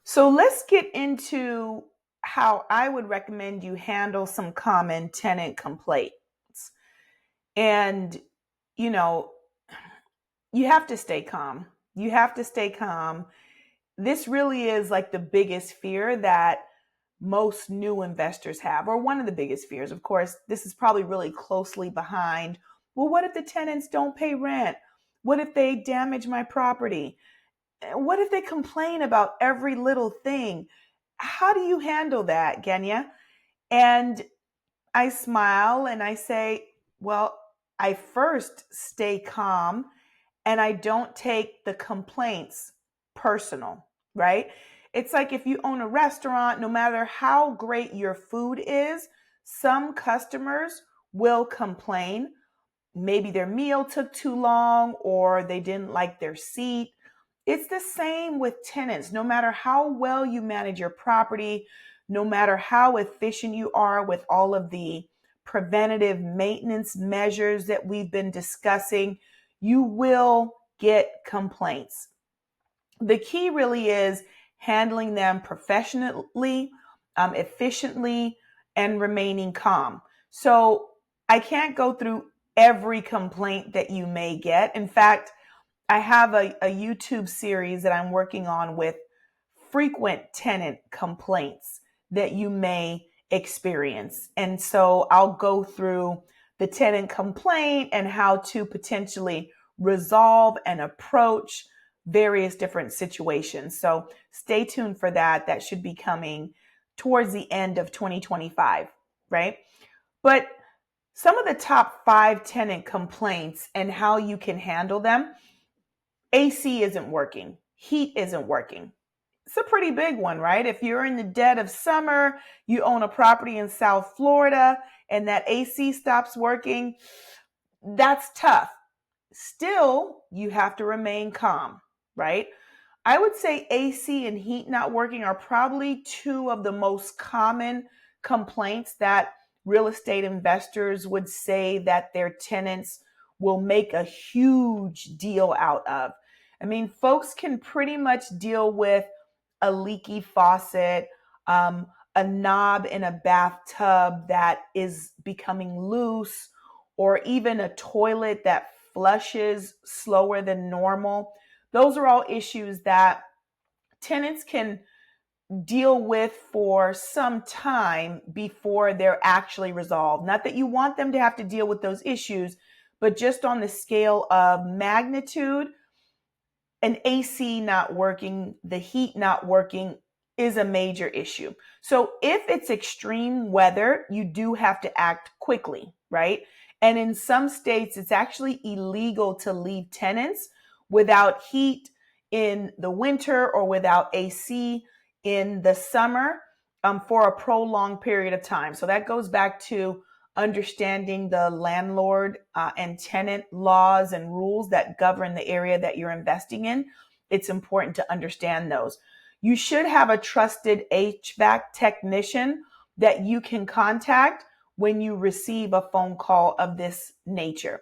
So let's get into how I would recommend you handle some common tenant complaints. And, you know, you have to stay calm. You have to stay calm. This really is like the biggest fear that most new investors have, or one of the biggest fears. Of course, this is probably really closely behind. Well, what if the tenants don't pay rent? What if they damage my property? What if they complain about every little thing? How do you handle that, Genya? And I smile and I say, well, I first stay calm and I don't take the complaints personal, right? It's like if you own a restaurant, no matter how great your food is, some customers will complain. Maybe their meal took too long or they didn't like their seat. It's the same with tenants. No matter how well you manage your property, no matter how efficient you are with all of the preventative maintenance measures that we've been discussing, you will get complaints. The key really is handling them professionally, efficiently, and remaining calm. So I can't go through every complaint that you may get. In fact, I have a YouTube series that I'm working on with frequent tenant complaints that you may experience. And so I'll go through the tenant complaint and how to potentially resolve and approach various different situations. So stay tuned for that. That should be coming towards the end of 2025, right? But some of the top 5 tenant complaints and how you can handle them. AC isn't working. Heat isn't working. It's a pretty big one, right? If you're in the dead of summer, you own a property in South Florida, and that AC stops working, that's tough. Still, you have to remain calm, right? I would say AC and heat not working are probably two of the most common complaints that real estate investors would say that their tenants will make a huge deal out of. I mean, folks can pretty much deal with a leaky faucet, a knob in a bathtub that is becoming loose, or even a toilet that flushes slower than normal. Those are all issues that tenants can deal with for some time before they're actually resolved. Not that you want them to have to deal with those issues, but just on the scale of magnitude, an AC not working, the heat not working is a major issue. So if it's extreme weather, you do have to act quickly, right? And in some states, it's actually illegal to leave tenants without heat in the winter or without AC in the summer for a prolonged period of time. So that goes back to understanding the landlord and tenant laws and rules that govern the area that you're investing in. It's important to understand those. You should have a trusted HVAC technician that you can contact when you receive a phone call of this nature.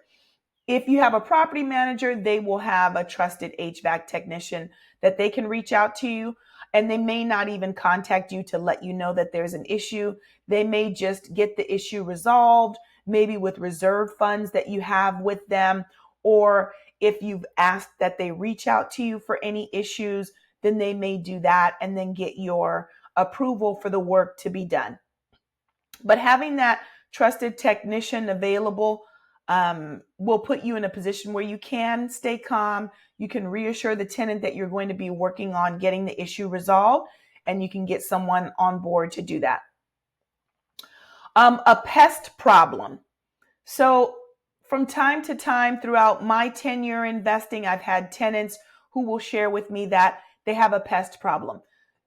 If you have a property manager, they will have a trusted HVAC technician that they can reach out to you, and they may not even contact you to let you know that there's an issue. They may just get the issue resolved, maybe with reserve funds that you have with them, or if you've asked that they reach out to you for any issues, then they may do that and then get your approval for the work to be done. But having that trusted technician available will put you in a position where you can stay calm. You can reassure the tenant that you're going to be working on getting the issue resolved, and you can get someone on board to do that. A pest problem. So from time to time throughout my tenure investing, I've had tenants who will share with me that they have a pest problem.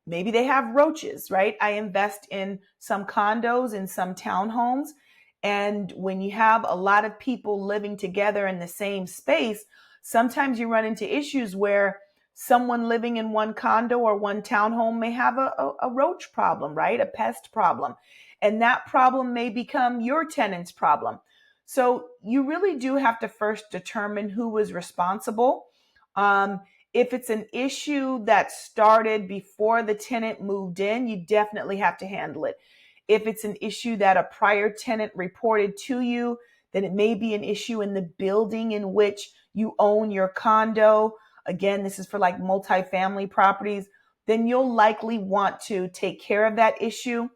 Maybe they have roaches, right? I invest in some condos and some townhomes. And when you have a lot of people living together in the same space, sometimes you run into issues where someone living in one condo or one townhome may have a roach problem, right? A pest problem. And that problem may become your tenant's problem. So you really do have to first determine who is responsible. If it's an issue that started before the tenant moved in, you definitely have to handle it. If it's an issue that a prior tenant reported to you, then it may be an issue in the building in which you own your condo. Again, this is for like multifamily properties. Then you'll likely want to take care of that issue.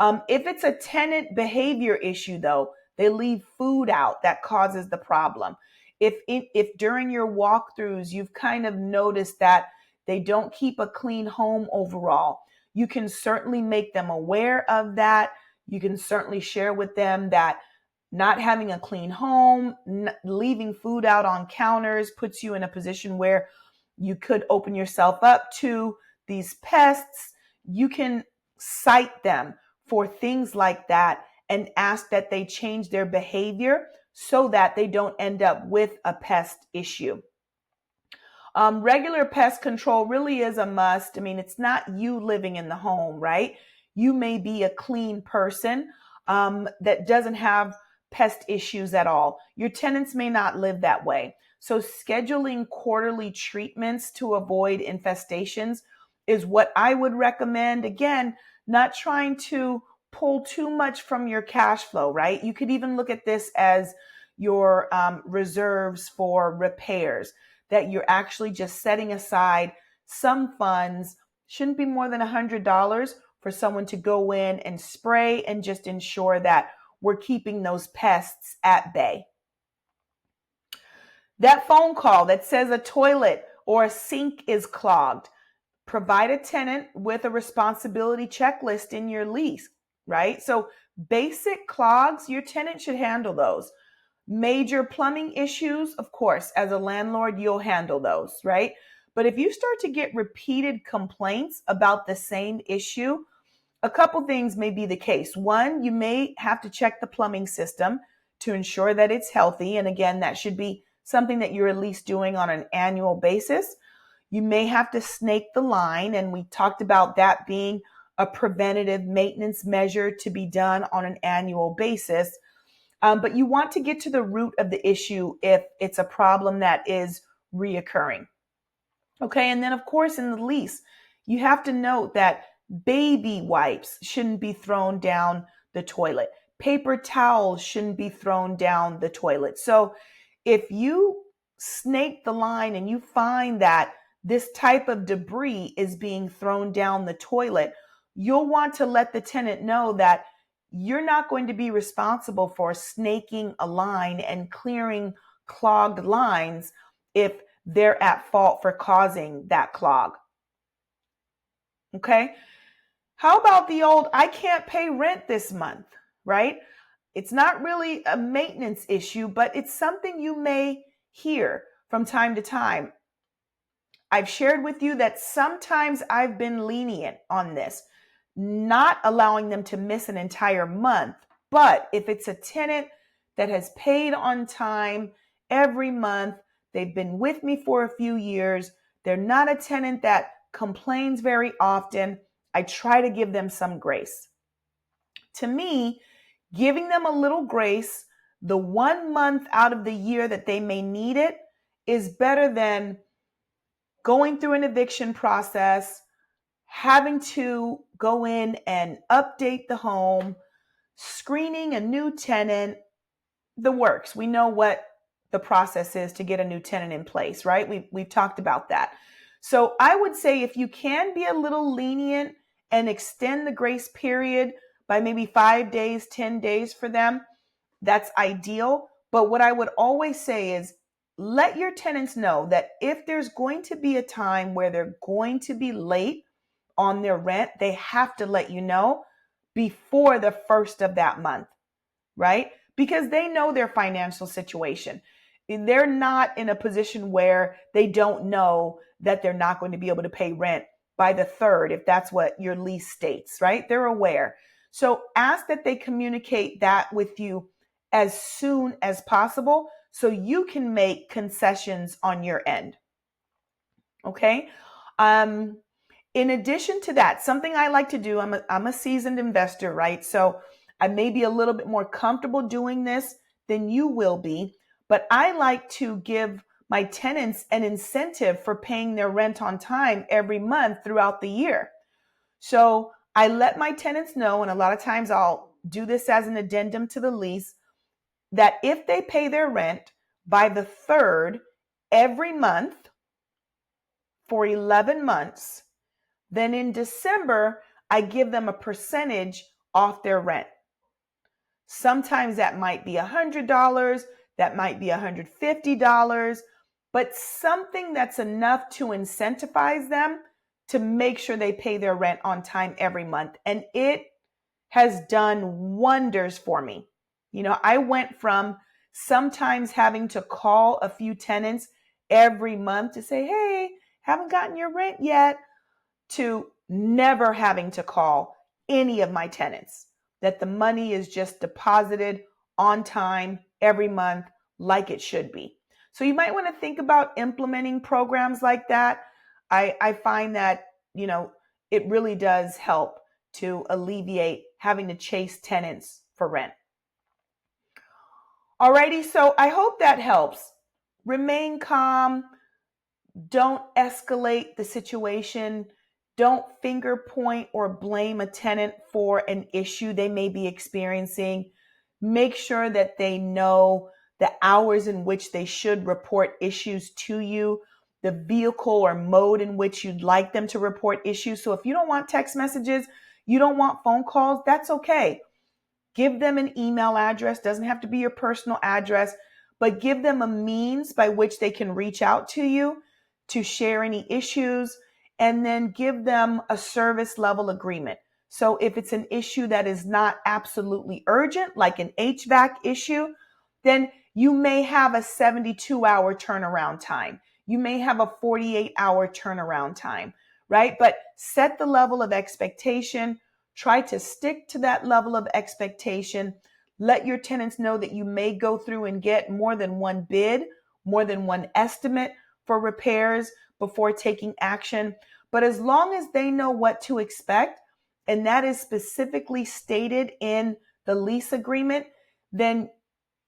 If it's a tenant behavior issue, though, they leave food out that causes the problem. If during your walkthroughs you've kind of noticed that they don't keep a clean home overall, you can certainly make them aware of that. You can certainly share with them that not having a clean home, leaving food out on counters puts you in a position where you could open yourself up to these pests. You can cite them for things like that and ask that they change their behavior so that they don't end up with a pest issue. Regular pest control really is a must. I mean, it's not you living in the home, right? You may be a clean person that doesn't have pest issues at all. Your tenants may not live that way. So scheduling quarterly treatments to avoid infestations is what I would recommend. Again, not trying to pull too much from your cash flow, right? You could even look at this as your reserves for repairs, that you're actually just setting aside some funds. Shouldn't be more than $100 for someone to go in and spray and just ensure that we're keeping those pests at bay. That phone call that says a toilet or a sink is clogged, provide a tenant with a responsibility checklist in your lease, right? So basic clogs, your tenant should handle those. Major plumbing issues, of course, as a landlord, you'll handle those, right? But if you start to get repeated complaints about the same issue, a couple things may be the case. One, you may have to check the plumbing system to ensure that it's healthy. And again, that should be something that you're at least doing on an annual basis. You may have to snake the line, and we talked about that being a preventative maintenance measure to be done on an annual basis. But you want to get to the root of the issue if it's a problem that is reoccurring. Okay, and then of course in the lease, you have to note that baby wipes shouldn't be thrown down the toilet. Paper towels shouldn't be thrown down the toilet. So if you snake the line and you find that this type of debris is being thrown down the toilet, you'll want to let the tenant know that you're not going to be responsible for snaking a line and clearing clogged lines if they're at fault for causing that clog. Okay? How about the old, I can't pay rent this month, right? It's not really a maintenance issue, but it's something you may hear from time to time. I've shared with you that sometimes I've been lenient on this, not allowing them to miss an entire month. But if it's a tenant that has paid on time every month, they've been with me for a few years, they're not a tenant that complains very often, I try to give them some grace. To me, giving them a little grace, the 1 month out of the year that they may need it, is better than going through an eviction process, having to go in and update the home, screening a new tenant, the works. We know what the process is to get a new tenant in place, right? We've talked about that. So I would say if you can be a little lenient and extend the grace period by maybe 5 days, 10 days for them, that's ideal. But what I would always say is let your tenants know that if there's going to be a time where they're going to be late on their rent, they have to let you know before the first of that month, right? Because they know their financial situation. They're not in a position where they don't know that they're not going to be able to pay rent by the third, if that's what your lease states, right? They're aware. So ask that they communicate that with you as soon as possible so you can make concessions on your end. Okay? In addition to that, something I like to do, I'm a seasoned investor, right? So I may be a little bit more comfortable doing this than you will be, but I like to give my tenants an incentive for paying their rent on time every month throughout the year. So I let my tenants know, and a lot of times I'll do this as an addendum to the lease, that if they pay their rent by the 3rd every month for 11 months, then in December, I give them a percentage off their rent. Sometimes that might be $100, that might be $150, but something that's enough to incentivize them to make sure they pay their rent on time every month. And it has done wonders for me. I went from sometimes having to call a few tenants every month to say, hey, haven't gotten your rent yet, to never having to call any of my tenants, that the money is just deposited on time every month like it should be. So you might want to think about implementing programs like that. I find that, it really does help to alleviate having to chase tenants for rent. Alrighty, so I hope that helps. Remain calm. Don't escalate the situation. Don't finger point or blame a tenant for an issue they may be experiencing. Make sure that they know the hours in which they should report issues to you, the vehicle or mode in which you'd like them to report issues. So if you don't want text messages, you don't want phone calls, that's okay. Give them an email address. Doesn't have to be your personal address, but give them a means by which they can reach out to you to share any issues, and then give them a service level agreement. So if it's an issue that is not absolutely urgent, like an HVAC issue, then you may have a 72-hour turnaround time. You may have a 48-hour turnaround time, right? But set the level of expectation. Try to stick to that level of expectation. Let your tenants know that you may go through and get more than one bid, more than one estimate for repairs before taking action. But as long as they know what to expect, and that is specifically stated in the lease agreement, then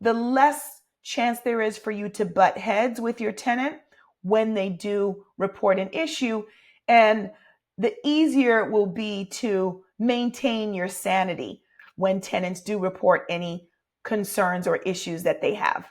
the less chance there is for you to butt heads with your tenant when they do report an issue. And the easier it will be to maintain your sanity when tenants do report any concerns or issues that they have.